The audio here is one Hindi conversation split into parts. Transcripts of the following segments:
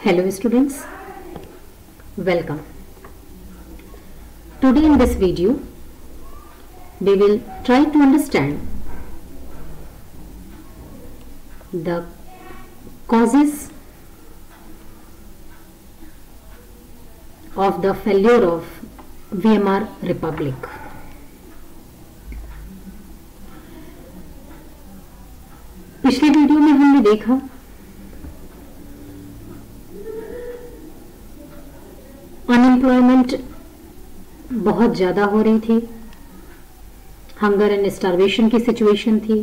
Hello students, welcome. Today in this video, we will try to understand the causes of the failure of Weimar Republic. पिछले वीडियो में हमने देखा अनएम्प्लॉयमेंट बहुत ज़्यादा हो रही थी, हंगर एंड स्टार्वेशन की सिचुएशन थी,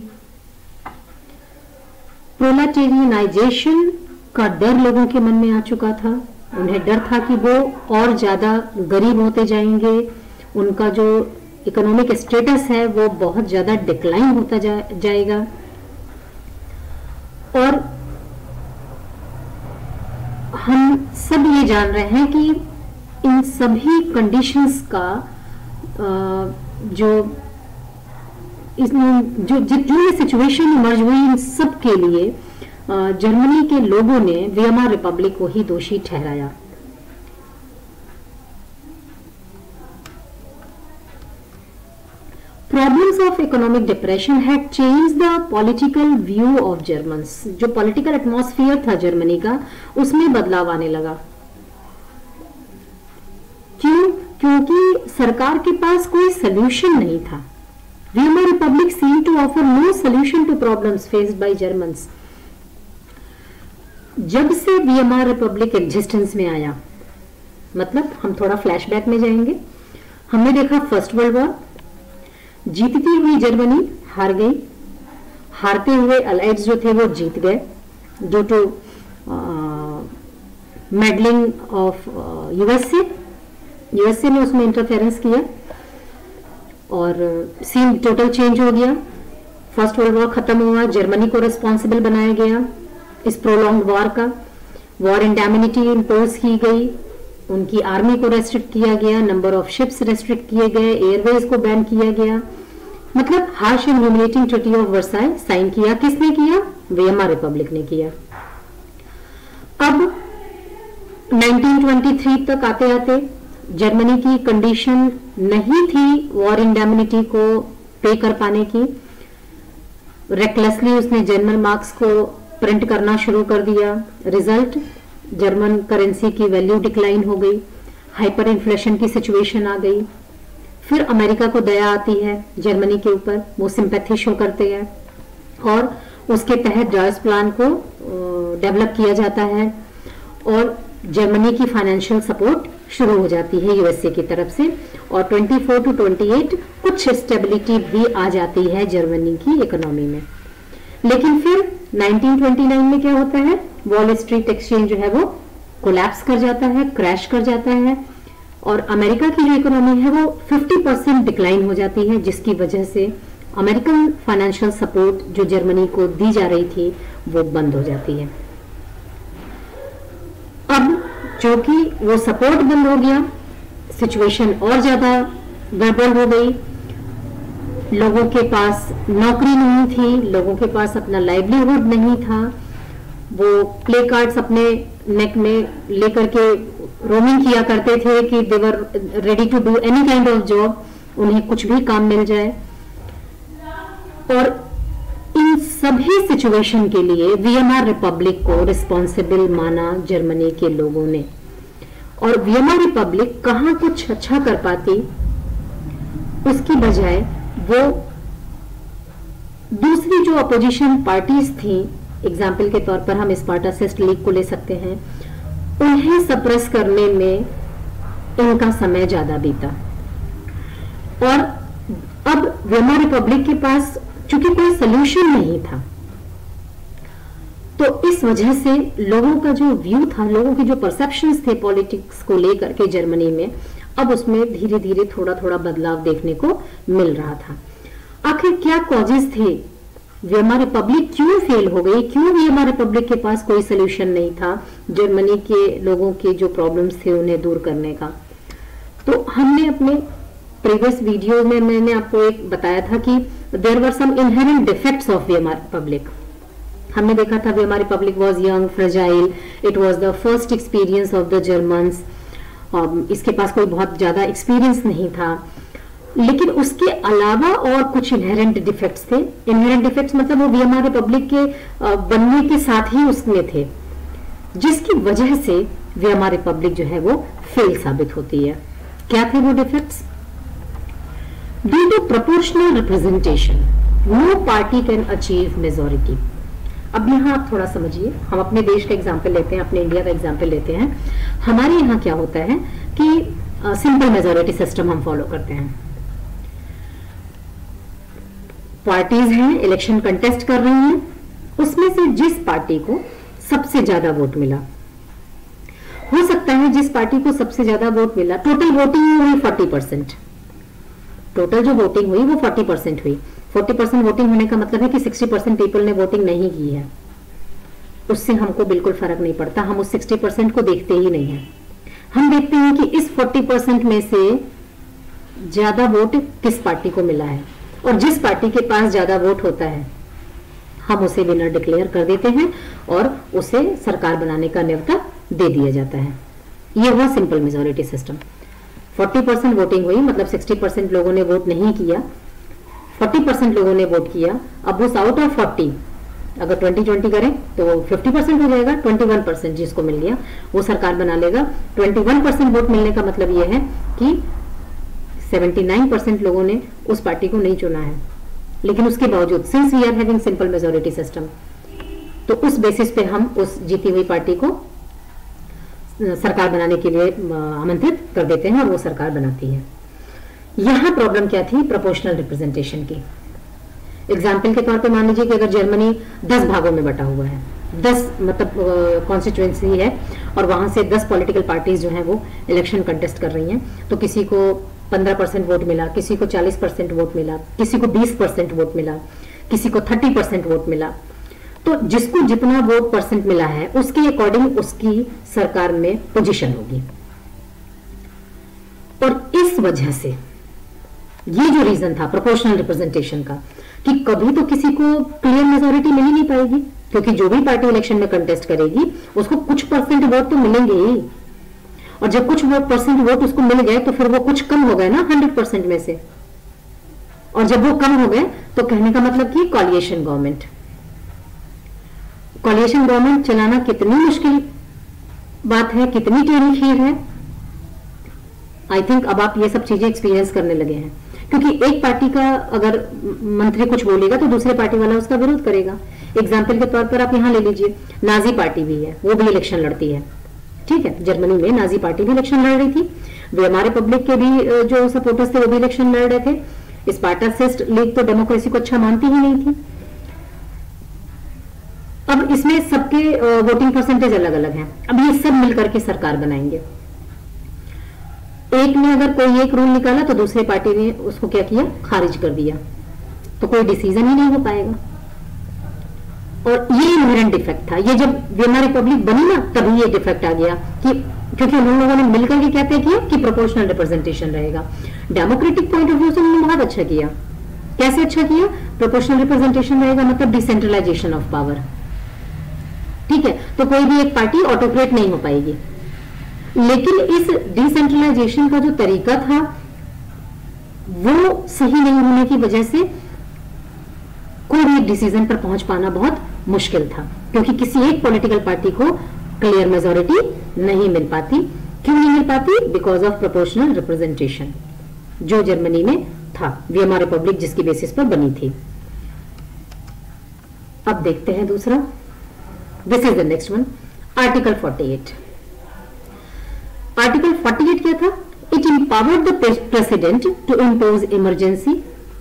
प्रोलेटेरियनाइजेशन का डर लोगों के मन में आ चुका था। उन्हें डर था कि वो और ज़्यादा गरीब होते जाएंगे, उनका जो इकोनॉमिक स्टेटस है वो बहुत ज़्यादा डिक्लाइन होता जाएगा। और हम सब ये जान रहे हैं कि इन सभी कंडीशंस का जितनी सिचुएशन इमर्ज हुई, इन सब के लिए जर्मनी के लोगों ने वीयमार रिपब्लिक को ही दोषी ठहराया। Problems of economic depression had changed the political view of Germans। जो पॉलिटिकल एटमॉस्फेयर था जर्मनी का, उसमें बदलाव आने लगा। क्यों? क्योंकि सरकार के पास कोई सोल्यूशन नहीं था। वीयमार Republic seemed to offer no solution to problems faced by Germans। जब से वीयमार रिपब्लिक एग्जिस्टेंस में आया, मतलब हम थोड़ा फ्लैशबैक में जाएंगे। हमने देखा फर्स्ट वर्ल्ड वॉर, जीतती हुई जर्मनी हार गई, हारते हुए अलाइड्स जो थे वो जीत गए due to meddling of USA ने उसमें इंटरफेरेंस किया और सीन टोटल चेंज हो गया। फर्स्ट वर्ल्ड वॉर खत्म हुआ, जर्मनी को रिस्पॉन्सिबल बनाया गया इस प्रोलॉन्ग वॉर का। वॉर इंडैमिनिटी इम्पोज की गई, उनकी आर्मी को रेस्ट्रिक्ट किया गया, नंबर ऑफ शिप्स रेस्ट्रिक्ट किए गए, एयरवेज को बैन किया गया। मतलब harsh and humiliating treaty of Versailles sign किया। किसने किया? वीयमार रिपब्लिक ने किया। अब 1923 तक आते आते जर्मनी की कंडीशन नहीं थी वॉर इंडैमिनिटी को पे कर पाने की। रेकलेसली उसने जर्मन मार्क्स को प्रिंट करना शुरू कर दिया। रिजल्ट, जर्मन करेंसी की वैल्यू डिक्लाइन हो गई, हाइपर इन्फ्लेशन की सिचुएशन आ गई। फिर अमेरिका को दया आती है जर्मनी के ऊपर, वो सिंपैथी शो करते हैं और उसके तहत जॉयस प्लान को डेवलप किया जाता है और जर्मनी की फाइनेंशियल सपोर्ट शुरू हो जाती है यूएसए की तरफ से। और 24 to 28 कुछ स्टेबिलिटी भी आ जाती है जर्मनी की इकोनॉमी में। लेकिन फिर 1929 में क्या होता है? वॉल स्ट्रीट एक्सचेंज जो है वो कोलैप्स कर जाता है, क्रैश कर जाता है और अमेरिका की जो इकोनॉमी है वो 50% डिक्लाइन हो जाती है, जिसकी वजह से अमेरिकन फाइनेंशियल सपोर्ट जो जर्मनी को दी जा रही थी वो बंद हो जाती है। अब जो कि वो सपोर्ट बंद हो गया, सिचुएशन और ज्यादा गड़बड़ हो गई। लोगों के पास नौकरी नहीं थी, लोगों के पास अपना लाइवलीहुड नहीं था। वो प्ले कार्ड्स अपने नेक में लेकर के रोमिंग किया करते थे कि they were ready to do any kind of job, उन्हें कुछ भी काम मिल जाए। और इन सभी सिचुएशन के लिए वीयमार रिपब्लिक को रिस्पॉन्सिबल माना जर्मनी के लोगों ने। और वीयमार रिपब्लिक कहाँ कुछ अच्छा कर पाती, उसकी बजाय वो दूसरी जो अपोजिशन पार्टीज थी, एग्जाम्पल के तौर पर हम स्पार्टासिस्ट लीग को ले सकते हैं, उन्हें सप्रेस करने में इनका समय ज्यादा बीता। और अब वीयमार रिपब्लिक के पास चूंकि कोई सोल्यूशन नहीं था, तो इस वजह से लोगों का जो व्यू था, लोगों की जो परसेप्शंस थे पॉलिटिक्स को लेकर के जर्मनी में, अब उसमें धीरे धीरे थोड़ा थोड़ा बदलाव देखने को मिल रहा था। आखिर क्या कॉजेस थे? वीयमार रिपब्लिक क्यों फेल हो गई? क्यों वीयमार रिपब्लिक के पास कोई सोल्यूशन नहीं था जर्मनी के लोगों के जो प्रॉब्लम्स थे उन्हें दूर करने का? तो हमने अपने प्रीवियस वीडियो में मैंने आपको एक बताया था कि there were some inherent defects of Weimar Republic. हमने देखा था वी हमारी public was young fragile, it was the first experience of the Germans, इसके पास कोई बहुत ज्यादा एक्सपीरियंस नहीं था, लेकिन उसके अलावा और कुछ इनहेरेंट डिफेक्ट्स थे। इनहेरेंट डिफेक्ट्स मतलब वो वीएमआर रिपब्लिक के बनने के साथ ही उसमें थे, जिसकी वजह से वीएमआर रिपब्लिक जो है वो फेल साबित होती है। क्या थे वो defects? Due to proportional representation no party can achieve majority. अब यहाँ आप थोड़ा समझिए, हम अपने देश का एग्जाम्पल लेते हैं, अपने इंडिया का एग्जाम्पल लेते हैं। हमारे यहाँ क्या होता है कि सिंपल मेजोरिटी सिस्टम हम फॉलो करते हैं। पार्टीज हैं, इलेक्शन कंटेस्ट कर रही हैं, उसमें से जिस पार्टी को सबसे ज्यादा वोट मिला, हो सकता है जिस पार्टी को सबसे ज्यादा वोट मिला, टोटल वोटिंग हुई 40%, टोटल जो वोटिंग हुई वो 40% हुई। 40% वोटिंग होने का मतलब है कि 60% पीपल ने वोटिंग नहीं की है, उससे हमको बिल्कुल फर्क नहीं पड़ता, हम उस 60% को देखते ही नहीं है। हम देखते हैं कि इस 40% में से ज्यादा वोट किस पार्टी को मिला है, और जिस पार्टी के पास ज्यादा वोट होता है हम उसे विनर डिक्लेयर कर देते हैं और उसे सरकार बनाने का न्योता दे दिया जाता है। यह हुआ सिंपल मेजोरिटी सिस्टम। 40% वोटिंग हुई, मतलब 60% लोगों ने वोट नहीं किया, 40% लोगों ने वोट किया। अब उस आउट ऑफ 40 अगर 20-20 करें तो 50% हो जाएगा, 21% जिसको मिल गया वो सरकार बना लेगा। 21% वोट मिलने का मतलब यह है कि 79% लोगों ने उस पार्टी को नहीं चुना है, लेकिन उसके बावजूद since we are having simple majority system, तो उस बेसिस पे हम उस जीती हुई पार्टी को सरकार बनाने के लिए आमंत्रित कर देते हैं और वो सरकार बनाती है। यहां प्रॉब्लम क्या थी? प्रोपोर्शनल रिप्रेजेंटेशन की। एग्जाम्पल के तौर पे मान लीजिए कि अगर जर्मनी 10 भागों में बटा हुआ है, 10 मतलब कॉन्स्टिट्यूएंसी है और वहां से 10 पॉलिटिकल पार्टीज जो हैं वो इलेक्शन कंटेस्ट कर रही हैं, तो किसी को 15% वोट मिला, किसी को 40% वोट मिला, किसी को 20% वोट मिला, किसी को 30% वोट मिला। तो जिसको जितना वोट परसेंट मिला है उसके अकॉर्डिंग उसकी सरकार में पोजीशन होगी। और इस वजह से ये जो रीजन था प्रोपोर्शनल रिप्रेजेंटेशन का कि कभी तो किसी को क्लियर मेजोरिटी मिल ही नहीं पाएगी, क्योंकि जो भी पार्टी इलेक्शन में कंटेस्ट करेगी उसको कुछ परसेंट वोट तो मिलेंगे ही, और जब कुछ परसेंट वोट उसको मिल गए तो फिर वो कुछ कम हो गए ना 100% में से, और जब वो कम हो गए तो कहने का मतलब कि कॉलिएशन गवर्नमेंट, कॉलिएशन गवर्नमेंट चलाना कितनी मुश्किल बात है, कितनी टेढ़ी खीर है। आई थिंक अब आप ये सब चीजें एक्सपीरियंस करने लगे हैं, क्योंकि एक पार्टी का अगर मंत्री कुछ बोलेगा तो दूसरे पार्टी वाला उसका विरोध करेगा। एग्जाम्पल के तौर पर आप यहां ले लीजिए, नाजी पार्टी भी है, वो भी इलेक्शन लड़ती है, ठीक है। जर्मनी में नाजी पार्टी भी इलेक्शन लड़ रही थी, वे हमारे पब्लिक के भी जो सपोर्टर्स थे वो भी इलेक्शन लड़ रहे थे। स्पार्टासिस्ट लीग तो डेमोक्रेसी को अच्छा मानती ही नहीं थी। अब इसमें सबके वोटिंग परसेंटेज अलग अलग हैं, अब ये सब मिलकर के सरकार बनाएंगे। एक ने अगर कोई एक रूल निकाला तो दूसरे पार्टी ने उसको क्या किया, खारिज कर दिया, तो कोई डिसीजन ही नहीं हो पाएगा। और ये इनहेरेंट डिफेक्ट था, ये जब वीएमआर रिपब्लिक बनी ना तभी ये डिफेक्ट आ गया कि क्योंकि उन लोगों ने मिलकर के क्या तय किया कि प्रोपोर्शनल रिप्रेजेंटेशन रहेगा। डेमोक्रेटिक पॉइंट ऑफ व्यू से उन्होंने बहुत अच्छा किया। कैसे अच्छा किया? प्रोपोर्शनल रिप्रेजेंटेशन रहेगा मतलब डिसेंट्रलाइजेशन ऑफ पावर, ठीक है। तो कोई भी एक पार्टी ऑटोक्रेट नहीं हो पाएगी, लेकिन इस डिसेंट्रलाइजेशन का जो तरीका था वो सही नहीं होने की वजह से कोई भी डिसीजन पर पहुंच पाना बहुत मुश्किल था, क्योंकि किसी एक पॉलिटिकल पार्टी को क्लियर मेजोरिटी नहीं मिल पाती। क्यों नहीं मिल पाती? बिकॉज ऑफ प्रोपोर्शनल रिप्रेजेंटेशन जो जर्मनी में था, वीएमआर रिपब्लिक जिसकी बेसिस पर बनी थी। अब देखते हैं दूसरा, this is the next one, article 48। Article 48 क्या था? It empowered the president to impose emergency,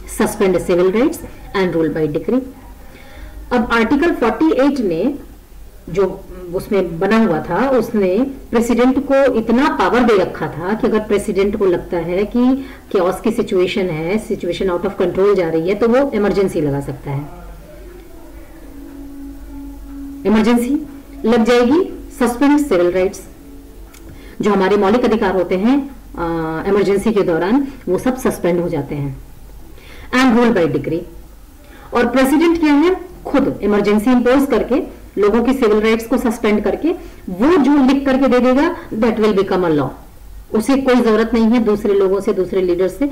suspend civil rights and rule by decree। अब आर्टिकल 48 ने जो उसमें बना हुआ था, उसने प्रेसिडेंट को इतना पावर दे रखा था कि अगर प्रेसिडेंट को लगता है कि chaos की सिचुएशन है, सिचुएशन आउट ऑफ कंट्रोल जा रही है, तो वो इमरजेंसी लगा सकता है। इमरजेंसी लग जाएगी, सस्पेंड सिविल राइट्स, जो हमारे मौलिक अधिकार होते हैं इमरजेंसी के दौरान वो सब सस्पेंड हो जाते हैं, एंड रूल बाय डिक्री। और प्रेसिडेंट क्या है? खुद इमरजेंसी इंपोज करके लोगों की सिविल राइट्स को सस्पेंड करके वो जो लिख करके दे देगा that will become a law. उसे कोई जरूरत नहीं है दूसरे लोगों से, दूसरे लीडर्स से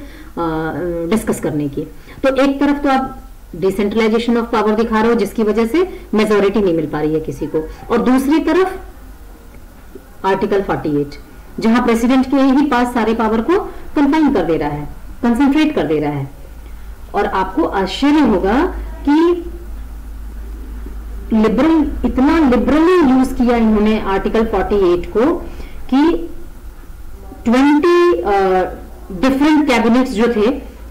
डिस्कस करने की। तो एक तरफ तो आप डिसेंट्रलाइजेशन ऑफ पावर दिखा रहे हो जिसकी वजह से मेजोरिटी नहीं मिल पा रही है किसी को, और दूसरी तरफ आर्टिकल 48 जहां प्रेसिडेंट के ही पास सारे पावर को कंफाइन कर दे रहा है, कंसंट्रेट कर दे रहा है। और आपको आश्चर्य होगा कि इतना लिबरली यूज किया इन्होंने आर्टिकल 48 को कि 20 डिफरेंट कैबिनेट्स जो थे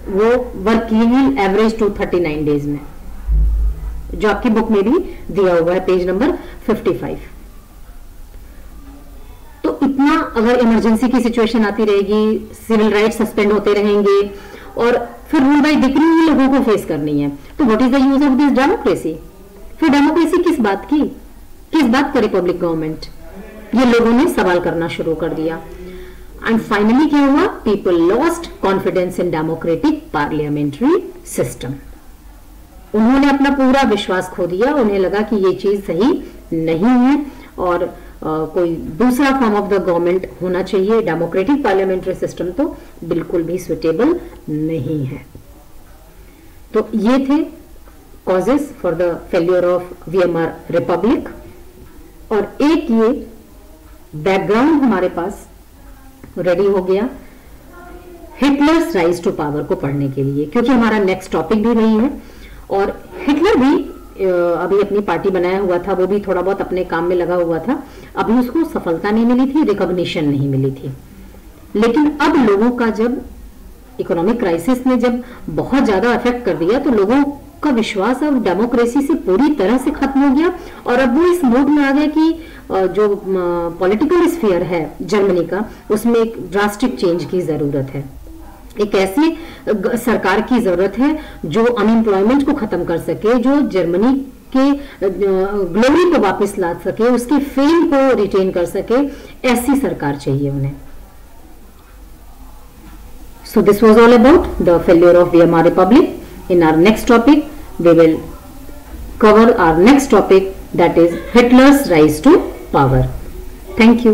वो वर्क किए हैं एवरेज 239 डेज में, जो आपकी बुक में भी दिया हुआ है पेज नंबर 55। तो इतना अगर इमरजेंसी की सिचुएशन आती रहेगी, सिविल राइट्स सस्पेंड होते रहेंगे और फिर रूल बाय डिक्री ही लोगों को फेस करनी है, तो what is the use of this democracy? फिर डेमोक्रेसी किस बात की, किस बात का रिपब्लिक गवर्नमेंट? ये लोगों ने सवाल करना शुरू कर दिया। एंड फाइनली क्या हुआ? People lost confidence in democratic parliamentary system. उन्होंने अपना पूरा विश्वास खो दिया, उन्हें लगा कि ये चीज सही नहीं है और कोई दूसरा फॉर्म ऑफ द गवर्नमेंट होना चाहिए। डेमोक्रेटिक पार्लियामेंट्री सिस्टम तो बिल्कुल भी सुटेबल नहीं है। तो ये थे causes for the failure of VMR Republic. और एक ये बैकग्राउंड हमारे पास रेडी हो गया हिटलर्स राइज टू पावर को पढ़ने के लिए, क्योंकि हमारा नेक्स्ट टॉपिक भी वही है। और हिटलर भी अभी अपनी पार्टी बनाया हुआ था, वो भी थोड़ा बहुत अपने काम में लगा हुआ था, अभी उसको सफलता नहीं मिली थी, रिकॉग्निशन नहीं मिली थी। लेकिन अब लोगों का जब इकोनॉमिक क्राइसिस ने जब बहुत ज्यादा अफेक्ट कर दिया तो लोगों का विश्वास अब डेमोक्रेसी से पूरी तरह से खत्म हो गया और अब वो इस मोड में आ गया कि जो पॉलिटिकल स्फीयर है जर्मनी का, उसमें एक ड्रास्टिक चेंज की जरूरत है। एक ऐसी सरकार की जरूरत है जो अनएम्प्लॉयमेंट को खत्म कर सके, जो जर्मनी के ग्लोरी को वापस ला सके, उसके फेम को रिटेन कर सके, ऐसी सरकार चाहिए उन्हें। So this was all about the failure of Weimar Republic. In our next topic, we will cover our next topic, that is Hitler's rise to power. Thank you.